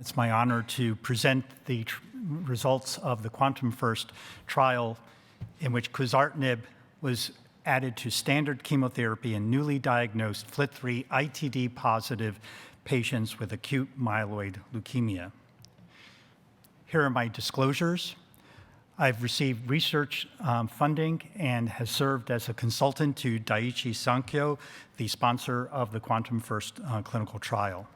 It's my honor to present the results of the Quantum First trial in which Quizartinib was added to standard chemotherapy in newly diagnosed FLT3-ITD positive patients with acute myeloid leukemia. Here are my disclosures. I've received research funding and have served as a consultant to Daiichi Sankyo, the sponsor of the Quantum First clinical trial.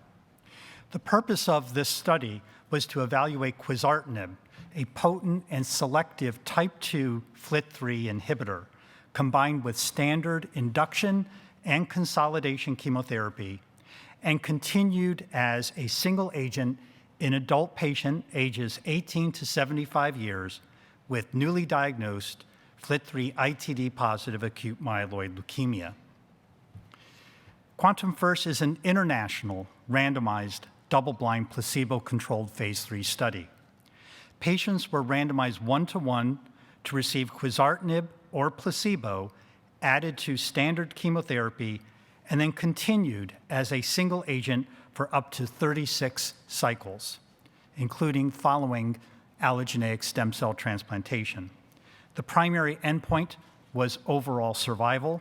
The purpose of this study was to evaluate Quizartinib, a potent and selective type 2 FLT3 inhibitor, combined with standard induction and consolidation chemotherapy, and continued as a single agent in adult patient ages 18 to 75 years with newly diagnosed FLT3-ITD positive acute myeloid leukemia. Quantum First is an international, randomized, double-blind, placebo-controlled phase 3 study. Patients were randomized 1-to-1 to receive Quizartinib or placebo added to standard chemotherapy and then continued as a single agent for up to 36 cycles, including following allogeneic stem cell transplantation. The primary endpoint was overall survival,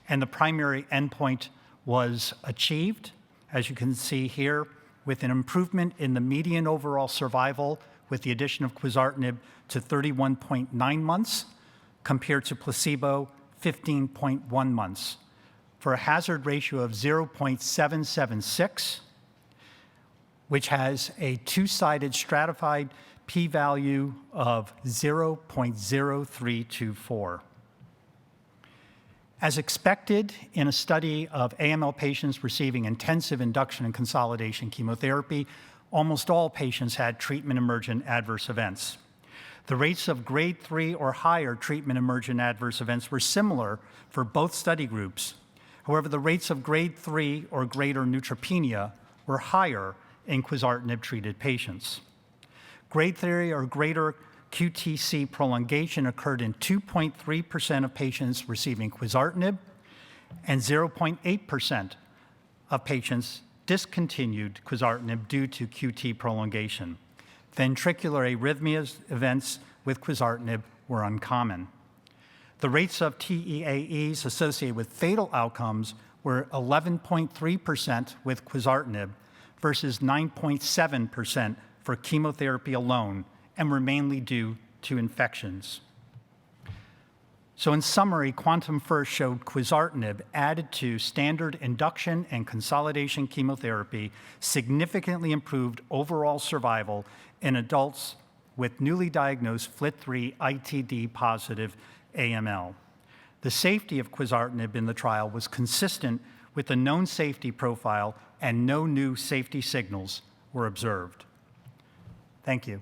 and the primary endpoint was achieved, as you can see here, with an improvement in the median overall survival with the addition of Quizartinib to 31.9 months compared to placebo 15.1 months for a hazard ratio of 0.776, which has a two-sided stratified p-value of 0.0324. As expected in a study of AML patients receiving intensive induction and consolidation chemotherapy, almost all patients had treatment-emergent adverse events. The rates of grade 3 or higher treatment-emergent adverse events were similar for both study groups. However, the rates of grade 3 or greater neutropenia were higher in Quizartinib-treated patients. Grade 3 or greater QTc prolongation occurred in 2.3% of patients receiving Quizartinib, and 0.8% of patients discontinued Quizartinib due to QT prolongation. Ventricular arrhythmias events with Quizartinib were uncommon. The rates of TEAEs associated with fatal outcomes were 11.3% with Quizartinib versus 9.7% for chemotherapy alone, and were mainly due to infections. So in summary, Quantum First showed Quizartinib added to standard induction and consolidation chemotherapy significantly improved overall survival in adults with newly diagnosed FLT3-ITD positive AML. The safety of Quizartinib in the trial was consistent with the known safety profile, and no new safety signals were observed. Thank you.